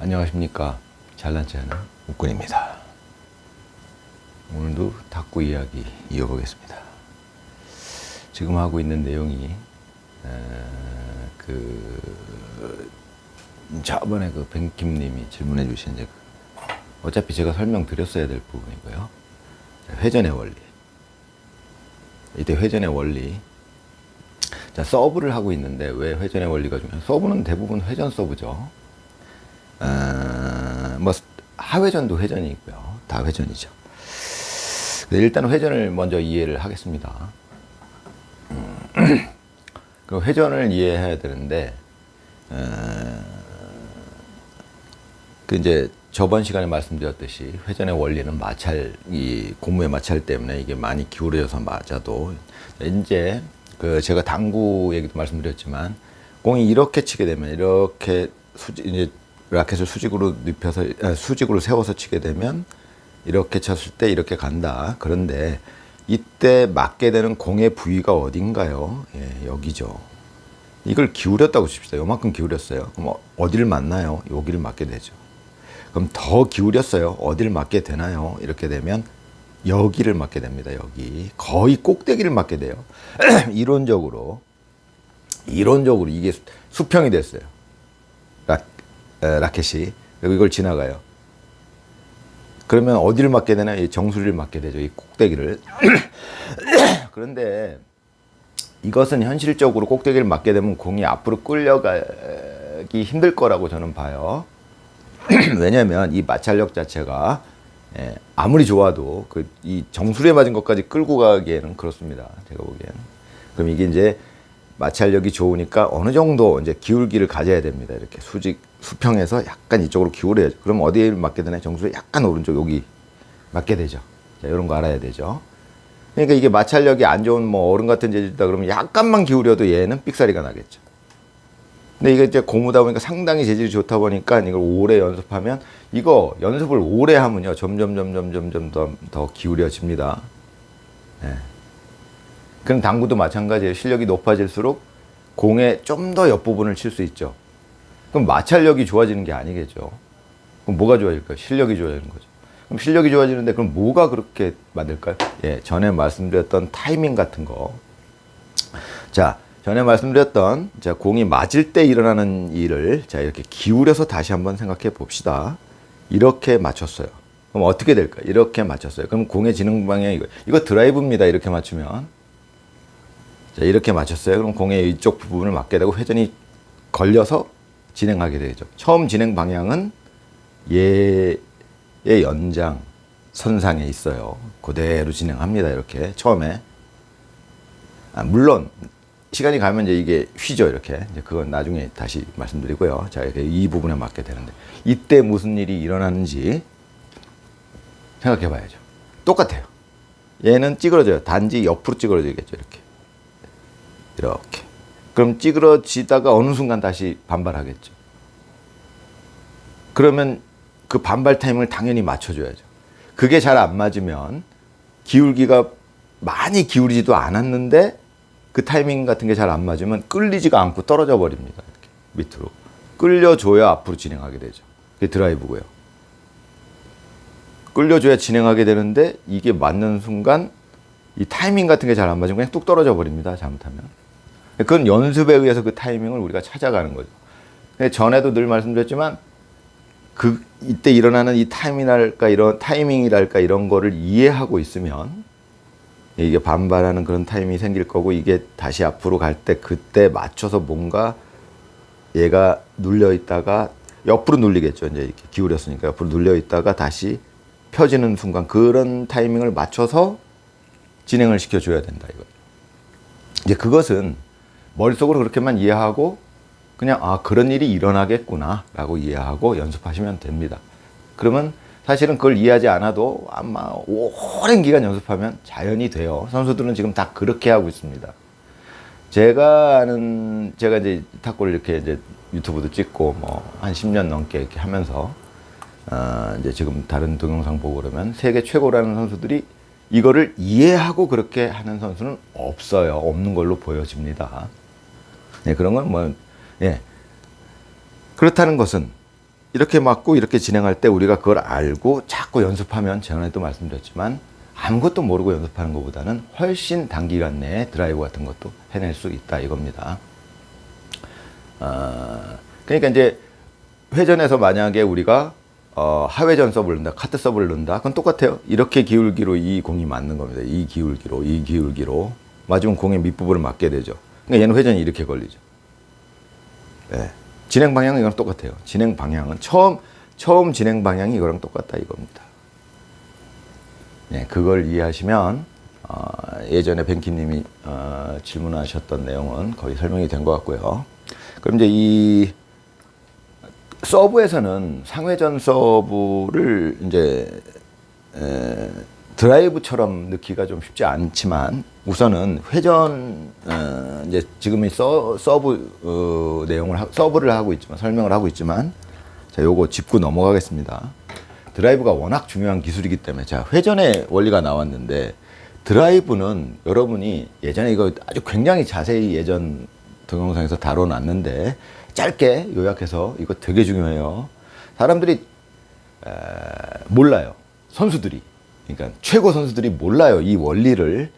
안녕하십니까. 잘난치 않은 욱군입니다. 오늘도 탁구 이야기 이어보겠습니다. 지금 하고 있는 내용이 저번에 그 뱅킴님이 질문해 주신 어차피 제가 설명드렸어야 될 부분이고요. 회전의 원리. 이때 회전의 원리. 자, 서브를 하고 있는데 왜 회전의 원리가 중요해요? 서브는 대부분 회전 서브죠. 뭐 하회전도 회전이고요. 다 회전이죠. 일단 회전을 먼저 이해를 하겠습니다. 그 회전을 이해해야 되는데 이제 저번 시간에 말씀드렸듯이 회전의 원리는 마찰, 이 고무의 마찰 때문에 이게 많이 기울어져서 맞아도 이제 제가 당구 얘기도 말씀드렸지만 공이 이렇게 치게 되면 이렇게 이제 라켓을 수직으로 눕혀서 수직으로 세워서 치게 되면 이렇게 쳤을 때 이렇게 간다. 그런데 이때 맞게 되는 공의 부위가 어딘가요? 예, 여기죠. 이걸 기울였다고 칩시다. 요만큼 기울였어요. 그럼 어디를 맞나요? 여기를 맞게 되죠. 그럼 더 기울였어요. 어디를 맞게 되나요? 이렇게 되면 여기를 맞게 됩니다. 여기 거의 꼭대기를 맞게 돼요. 이론적으로 이게 수평이 됐어요. 라켓이 그리고 이걸 지나가요. 그러면 어디를 맞게 되나요? 이 정수리를 맞게 되죠. 이 꼭대기를. 그런데 이것은 현실적으로 꼭대기를 맞게 되면 공이 앞으로 끌려가기 힘들 거라고 저는 봐요. 왜냐하면 이 마찰력 자체가 아무리 좋아도 이 정수리에 맞은 것까지 끌고 가기에는 그렇습니다. 제가 보기에는. 그럼 이게 이제 마찰력이 좋으니까 어느 정도 이제 기울기를 가져야 됩니다. 이렇게 수평에서 약간 이쪽으로 기울여야죠. 그럼 어디에 맞게 되나요? 정수리 약간 오른쪽 여기 맞게 되죠. 자, 이런 거 알아야 되죠. 그러니까 이게 마찰력이 안 좋은 뭐 얼음 같은 재질이다 그러면 약간만 기울여도 얘는 삑사리가 나겠죠. 근데 이게 이제 고무다 보니까 상당히 재질이 좋다 보니까 이걸 오래 연습하면 이거 연습을 오래 하면요 점점 더 기울여집니다. 네. 그럼 당구도 마찬가지예요. 실력이 높아질수록 공의 좀 더 옆부분을 칠 수 있죠. 그럼 마찰력이 좋아지는 게 아니겠죠. 그럼 뭐가 좋아질까요? 실력이 좋아지는 거죠. 그럼 실력이 좋아지는데 그럼 뭐가 그렇게 만들까요? 예, 전에 말씀드렸던 타이밍 같은 거. 자, 전에 말씀드렸던 공이 맞을 때 일어나는 일을 이렇게 기울여서 다시 한번 생각해 봅시다. 이렇게 맞췄어요. 그럼 어떻게 될까요? 이렇게 맞췄어요. 그럼 공의 지능 방향이 이거 드라이브입니다. 이렇게 맞추면. 자, 이렇게 맞췄어요. 그럼 공의 이쪽 부분을 맞게 되고 회전이 걸려서 진행하게 되죠. 처음 진행 방향은 얘의 연장 선상에 있어요. 그대로 진행합니다. 이렇게 처음에. 물론 시간이 가면 이제 이게 휘죠. 이렇게. 이제 그건 나중에 다시 말씀드리고요. 자, 이렇게 이 부분에 맞게 되는데 이때 무슨 일이 일어나는지 생각해 봐야죠. 똑같아요. 얘는 찌그러져요. 단지 옆으로 찌그러지겠죠. 이렇게. 그럼 찌그러지다가 어느 순간 다시 반발하겠죠. 그러면 그 반발 타임을 당연히 맞춰줘야죠. 그게 잘 안 맞으면 기울기가 많이 기울이지도 않았는데 그 타이밍 같은 게 잘 안 맞으면 끌리지가 않고 떨어져 버립니다. 이렇게 밑으로. 끌려줘야 앞으로 진행하게 되죠. 그게 드라이브고요. 끌려줘야 진행하게 되는데 이게 맞는 순간 이 타이밍 같은 게 잘 안 맞으면 그냥 뚝 떨어져 버립니다. 잘못하면. 그건 연습에 의해서 그 타이밍을 우리가 찾아가는 거죠. 근데 전에도 늘 말씀드렸지만 이때 일어나는 이 타이밍이랄까 이런 거를 이해하고 있으면 이게 반발하는 그런 타이밍이 생길 거고 이게 다시 앞으로 갈 때 그때 맞춰서 뭔가 얘가 눌려 있다가 옆으로 눌리겠죠. 이제 이렇게 기울였으니까 옆으로 눌려 있다가 다시 펴지는 순간 그런 타이밍을 맞춰서 진행을 시켜줘야 된다 이거. 이제 그것은 머릿속으로 그렇게만 이해하고 그냥 그런 일이 일어나겠구나 라고 이해하고 연습하시면 됩니다. 그러면 사실은 그걸 이해하지 않아도 아마 오랜 기간 연습하면 자연이 돼요. 선수들은 지금 다 그렇게 하고 있습니다. 제가 이제 탁구를 이렇게 이제 유튜브도 찍고 뭐 한 10년 넘게 이렇게 하면서 이제 지금 다른 동영상 보고 그러면 세계 최고라는 선수들이 이거를 이해하고 그렇게 하는 선수는 없어요. 없는 걸로 보여집니다. 네, 그런 건 뭐, 예. 그렇다는 것은 이렇게 맞고 이렇게 진행할 때 우리가 그걸 알고 자꾸 연습하면 전에도 말씀드렸지만 아무것도 모르고 연습하는 것보다는 훨씬 단기간 내에 드라이브 같은 것도 해낼 수 있다 이겁니다. 그러니까 이제 회전에서 만약에 우리가 하회전 서브를 넣는다, 카트 서브를 넣는다, 그건 똑같아요. 이렇게 기울기로 이 공이 맞는 겁니다. 이 기울기로 맞으면 공의 밑부분을 맞게 되죠. 그러니까 얘는 회전이 이렇게 걸리죠. 네. 진행 방향은 이거랑 똑같아요. 진행 방향은 처음 진행 방향이 이거랑 똑같다 이겁니다. 네, 그걸 이해하시면 예전에 뱅키님이 질문하셨던 내용은 거의 설명이 된 것 같고요. 그럼 이제 이 서브에서는 상회전 서브를 이제 드라이브처럼 넣기가 좀 쉽지 않지만 우선은 회전 이제 지금 이 서브 내용을 서브를 하고 있지만 설명을 하고 있지만 자 요거 짚고 넘어가겠습니다. 드라이브가 워낙 중요한 기술이기 때문에 자 회전의 원리가 나왔는데 드라이브는 여러분이 예전에 이거 아주 굉장히 자세히 예전 동영상에서 다뤄놨는데 짧게 요약해서 이거 되게 중요해요. 사람들이 몰라요. 선수들이 그러니까 최고 선수들이 몰라요. 이 원리를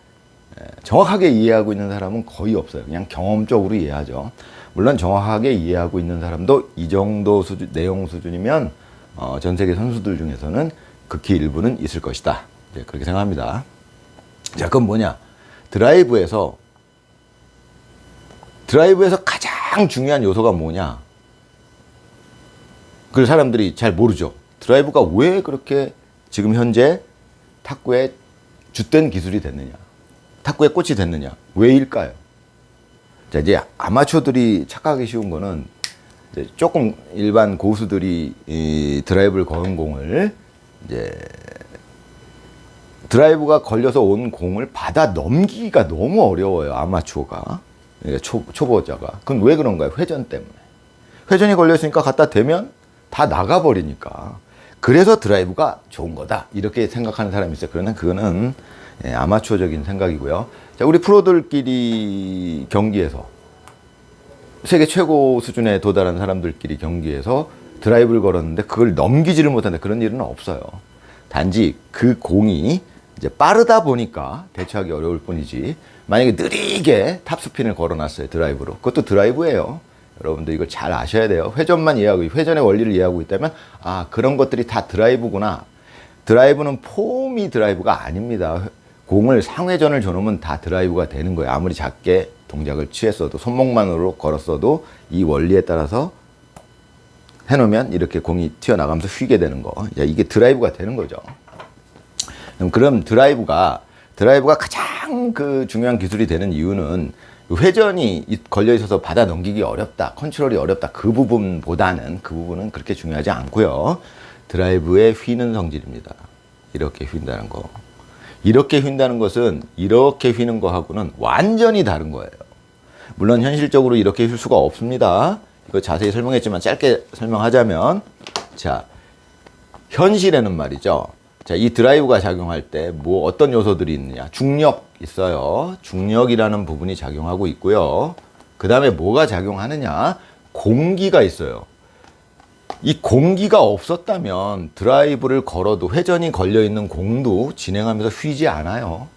정확하게 이해하고 있는 사람은 거의 없어요. 그냥 경험적으로 이해하죠. 물론 정확하게 이해하고 있는 사람도 이 정도 수준, 내용 수준이면 전 세계 선수들 중에서는 극히 일부는 있을 것이다. 네, 그렇게 생각합니다. 자, 그건 뭐냐? 드라이브에서 가장 중요한 요소가 뭐냐? 그걸 사람들이 잘 모르죠. 드라이브가 왜 그렇게 지금 현재 탁구의 줏된 기술이 됐느냐? 탁구의 꽃이 됐느냐? 왜일까요? 자, 이제 아마추어들이 착각하기 쉬운 거는 이제 조금 일반 고수들이 이 드라이브를 거는 공을 이제 드라이브가 걸려서 온 공을 받아 넘기기가 너무 어려워요. 아마추어가. 그러니까 초보자가. 그건 왜 그런가요? 회전 때문에. 회전이 걸렸으니까 갖다 대면 다 나가버리니까. 그래서 드라이브가 좋은 거다. 이렇게 생각하는 사람이 있어요. 그러나 그거는 아마추어적인 생각이고요. 자, 우리 프로들끼리 경기에서 세계 최고 수준에 도달한 사람들끼리 경기에서 드라이브를 걸었는데 그걸 넘기지를 못한다. 그런 일은 없어요. 단지 그 공이 이제 빠르다 보니까 대처하기 어려울 뿐이지 만약에 느리게 탑스핀을 걸어놨어요. 드라이브로. 그것도 드라이브예요. 여러분들 이걸 잘 아셔야 돼요. 회전만 이해하고 회전의 원리를 이해하고 있다면 아 그런 것들이 다 드라이브구나. 드라이브는 폼이 드라이브가 아닙니다. 공을 상회전을 줘놓으면 다 드라이브가 되는 거예요. 아무리 작게 동작을 취했어도 손목만으로 걸었어도 이 원리에 따라서 해놓으면 이렇게 공이 튀어나가면서 휘게 되는 거. 이게 드라이브가 되는 거죠. 그럼 드라이브가 가장 그 중요한 기술이 되는 이유는 회전이 걸려 있어서 받아 넘기기 어렵다, 컨트롤이 어렵다 그 부분은 그렇게 중요하지 않고요. 드라이브의 휘는 성질입니다. 이렇게 휜다는 거. 이렇게 휜다는 것은 이렇게 휘는 거하고는 완전히 다른 거예요. 물론 현실적으로 이렇게 휠 수가 없습니다. 이거 자세히 설명했지만 짧게 설명하자면 자 현실에는 말이죠. 자, 이 드라이브가 작용할 때 뭐 어떤 요소들이 있느냐? 중력 있어요. 중력이라는 부분이 작용하고 있고요. 그 다음에 뭐가 작용하느냐? 공기가 있어요. 이 공기가 없었다면 드라이브를 걸어도 회전이 걸려있는 공도 진행하면서 휘지 않아요.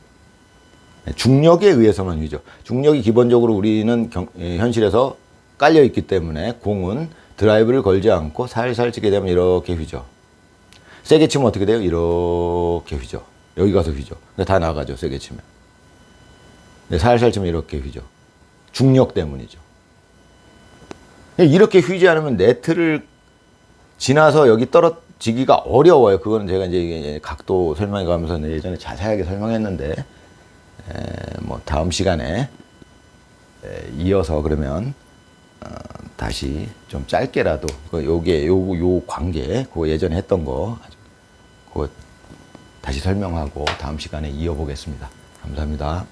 중력에 의해서만 휘죠. 중력이 기본적으로 우리는 현실에서 깔려있기 때문에 공은 드라이브를 걸지 않고 살살 치게 되면 이렇게 휘죠. 세게 치면 어떻게 돼요? 이렇게 휘죠. 여기 가서 휘죠. 다 나가죠. 세게 치면. 살살 치면 이렇게 휘죠. 중력 때문이죠. 이렇게 휘지 않으면 네트를 지나서 여기 떨어지기가 어려워요. 그거는 제가 이제 각도 설명해 가면서 예전에 자세하게 설명했는데, 뭐 다음 시간에 이어서 그러면 다시 좀 짧게라도 요 관계 그거 예전에 했던 거 그거 다시 설명하고 다음 시간에 이어보겠습니다. 감사합니다.